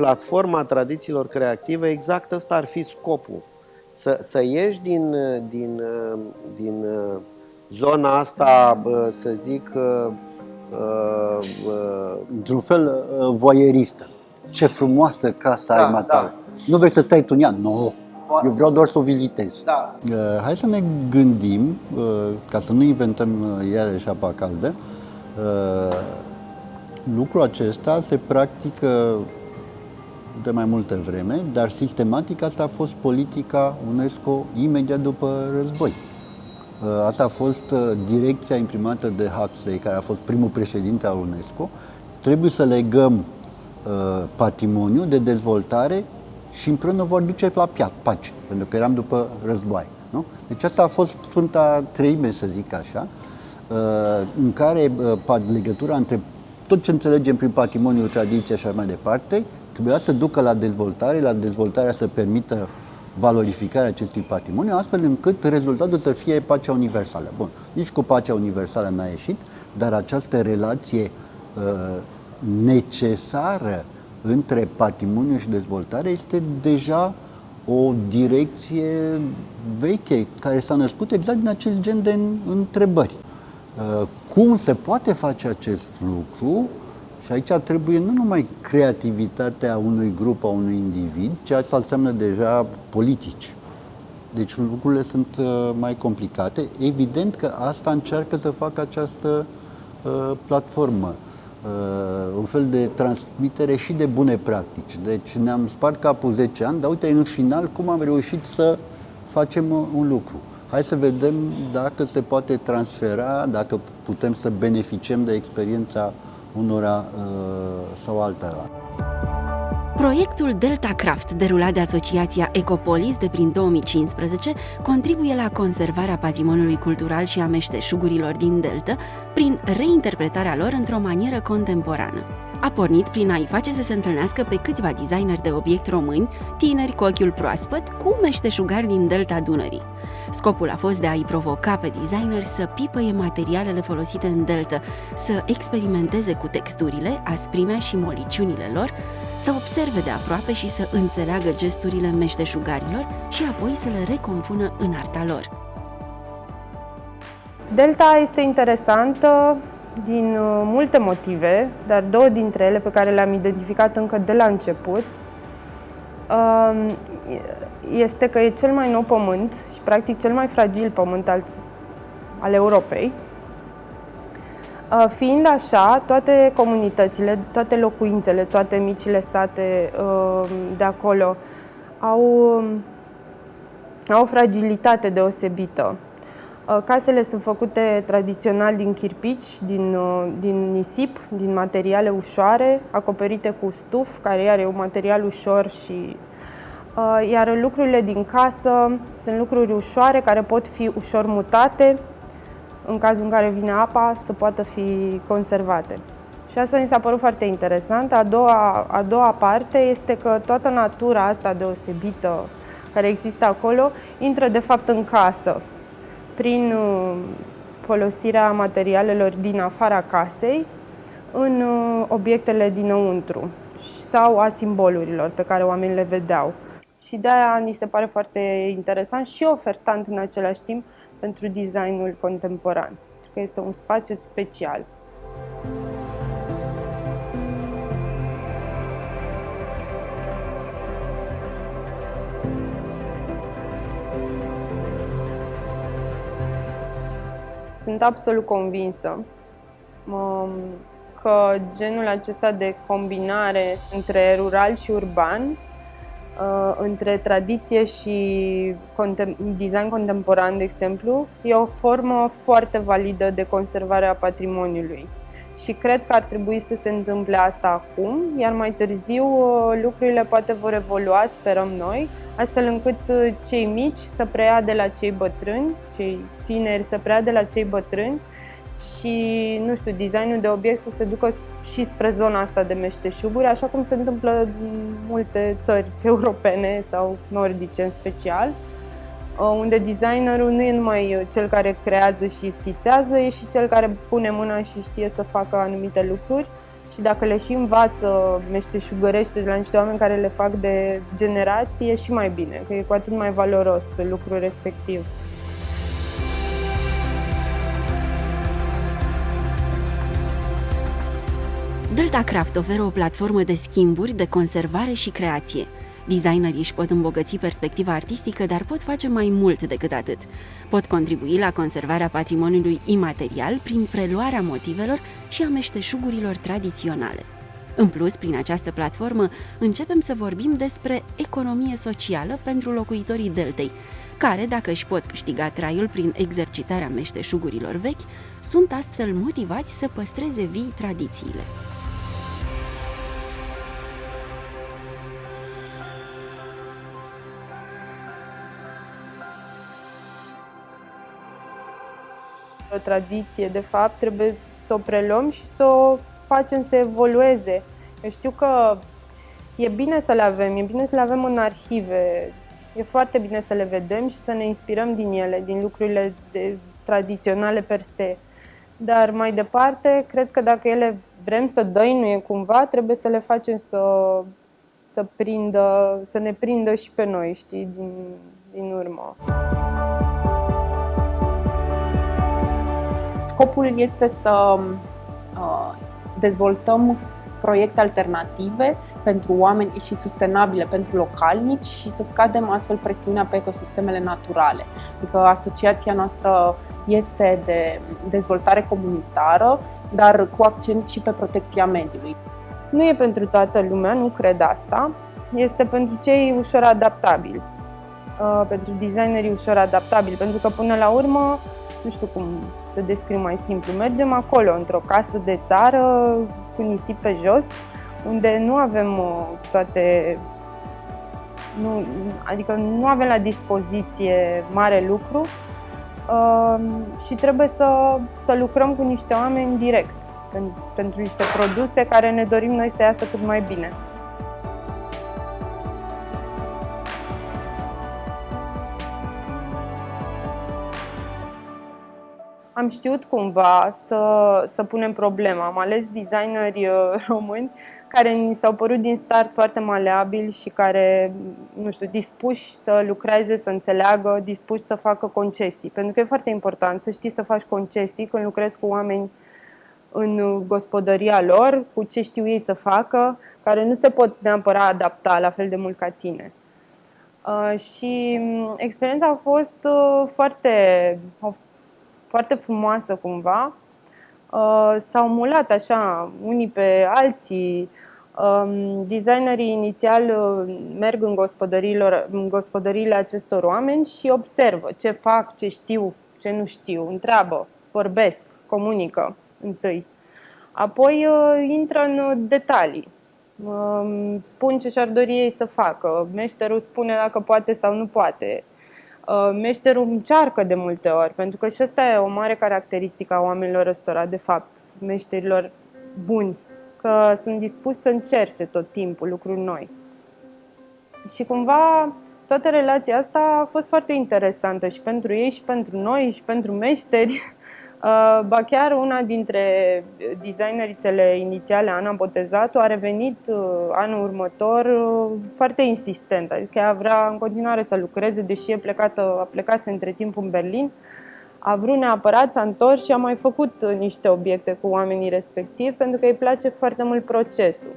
platforma tradițiilor creative, exact ăsta ar fi scopul. Să ieși din zona asta, să zic, într-un fel voyeuristă. Ce frumoasă casa ai matale. Nu vrei să stai tu în ea? Nu. Eu vreau doar să o vizitez. Da. Hai să ne gândim, ca să nu inventăm iarăși apa caldă, lucrul acesta se practică de mai multă vreme, dar sistematic asta a fost politica UNESCO imediat după război. Asta a fost direcția imprimată de Huxley, care a fost primul președinte al UNESCO. Trebuie să legăm patrimoniu de dezvoltare și împreună vor duce la pace, pentru că eram după război. Nu? Deci asta a fost Sfânta Treime, să zic așa, în care legătura între tot ce înțelegem prin patrimoniu, tradiție și așa mai departe, trebuia să ducă la dezvoltarea să permită valorificarea acestui patrimoniu, astfel încât rezultatul să fie pacea universală. Bun, nici cu pacea universală n-a ieșit, dar această relație necesară între patrimoniu și dezvoltare este deja o direcție veche, care s-a născut exact din acest gen de întrebări. Cum se poate face acest lucru? Și aici trebuie nu numai creativitatea unui grup, a unui individ, ci asta înseamnă deja politici. Deci lucrurile sunt mai complicate. Evident că asta încearcă să facă această platformă. Un fel de transmitere și de bune practici. Deci ne-am spart capul 10 ani, dar uite, în final, cum am reușit să facem un lucru. Hai să vedem dacă se poate transfera, dacă putem să beneficiem de experiența unora sau altora. Proiectul Delta Craft, derulat de Asociația Ecopolis de prin 2015, contribuie la conservarea patrimoniului cultural și a meșteșugurilor din Delta prin reinterpretarea lor într-o manieră contemporană. A pornit prin a-i face să se întâlnească pe câțiva designeri de obiect români, tineri cu ochiul proaspăt, cu meșteșugari din Delta Dunării. Scopul a fost de a-i provoca pe designeri să pipăie materialele folosite în Delta, să experimenteze cu texturile, asprimea și moliciunile lor, să observe de aproape și să înțeleagă gesturile meșteșugarilor și apoi să le recompună în arta lor. Delta este interesantă din multe motive, dar două dintre ele pe care le-am identificat încă de la început este că e cel mai nou pământ și practic cel mai fragil pământ al Europei. Fiind așa, toate comunitățile, toate locuințele, toate micile sate de acolo au o fragilitate deosebită. Casele sunt făcute tradițional din chirpici, din nisip, din materiale ușoare, acoperite cu stuf, care iar e un material ușor iar lucrurile din casă sunt lucruri ușoare care pot fi ușor mutate în cazul în care vine apa să poată fi conservate. Și asta mi s-a părut foarte interesant. A doua parte este că toată natura asta deosebită care există acolo intră de fapt în casă prin folosirea materialelor din afara casei în obiectele dinăuntru sau a simbolurilor pe care oamenii le vedeau. Și de-aia ni se pare foarte interesant și ofertant în același timp pentru designul contemporan, pentru că este un spațiu special. Sunt absolut convinsă că genul acesta de combinare între rural și urban, între tradiție și design contemporan, de exemplu, e o formă foarte validă de conservare a patrimoniului. Și cred că ar trebui să se întâmple asta acum, iar mai târziu lucrurile poate vor evolua, sperăm noi, astfel încât cei mici să preia de la cei bătrâni, cei tineri să preia de la cei bătrâni și, nu știu, designul de obiect să se ducă și spre zona asta de meșteșuguri, așa cum se întâmplă în multe țări europene sau nordice în special, unde designerul nu e numai cel care creează și schițează, e și cel care pune mâna și știe să facă anumite lucruri și dacă le și învață meșteșugărește de la niște oameni care le fac de generații, e și mai bine, că e cu atât mai valoros lucrul respectiv. Delta Craft oferă o platformă de schimburi, de conservare și creație. Designerii își pot îmbogăți perspectiva artistică, dar pot face mai mult decât atât. Pot contribui la conservarea patrimoniului imaterial prin preluarea motivelor și a meșteșugurilor tradiționale. În plus, prin această platformă, începem să vorbim despre economie socială pentru locuitorii Deltei, care, dacă își pot câștiga traiul prin exercitarea meșteșugurilor vechi, sunt astfel motivați să păstreze vii tradițiile. O tradiție, de fapt, trebuie să o preluăm și să o facem să evolueze. Eu știu că e bine să le avem, e bine să le avem în arhive, e foarte bine să le vedem și să ne inspirăm din ele, din lucrurile tradiționale per se. Dar mai departe, cred că dacă ele vrem să dăinuie cumva, trebuie să le facem să ne prindă și pe noi, știi, din urmă. Scopul este să dezvoltăm proiecte alternative pentru oameni și sustenabile pentru localnici și să scadem astfel presiunea pe ecosistemele naturale. Adică asociația noastră este de dezvoltare comunitară, dar cu accent și pe protecția mediului. Nu e pentru toată lumea, nu cred asta. Este pentru cei ușor adaptabili, pentru designerii ușor adaptabili, pentru că până la urmă, nu știu cum să descriu mai simplu, mergem acolo, într-o casă de țară, cu nisip pe jos, unde nu avem adică nu avem la dispoziție mare lucru și trebuie să lucrăm cu niște oameni direct, pentru niște produse care ne dorim noi să iasă cât mai bine. Am știut cumva să punem problema. Am ales designeri români care ni s-au părut din start foarte maleabili și care, nu știu, dispuși să lucreze, să înțeleagă, dispuși să facă concesii. Pentru că e foarte important să știi să faci concesii când lucrezi cu oameni în gospodăria lor, cu ce știu ei să facă, care nu se pot neapărat adapta la fel de mult ca tine. Și experiența a fost foarte frumoasă cumva. S-au mulat așa unii pe alții. Designerii inițial merg în gospodăriile acestor oameni și observă ce fac, ce știu, ce nu știu, întreabă, vorbesc, comunică întâi. Apoi intră în detalii. Spun ce și-ar dori ei să facă. Meșterul spune dacă poate sau nu poate. Meșterul încearcă de multe ori, pentru că și asta e o mare caracteristică a oamenilor ăstora, de fapt, meșterilor buni, că sunt dispuși să încerce tot timpul lucruri noi. Și cumva toată relația asta a fost foarte interesantă și pentru ei, și pentru noi, și pentru meșteri. Ba chiar una dintre designerițele inițiale, Ana Botezatu, a revenit anul următor foarte insistent. Adică ea vrea în continuare să lucreze, deși plecase între timp în Berlin. A vrut neapărat, s-a întors și a mai făcut niște obiecte cu oamenii respectivi, pentru că îi place foarte mult procesul.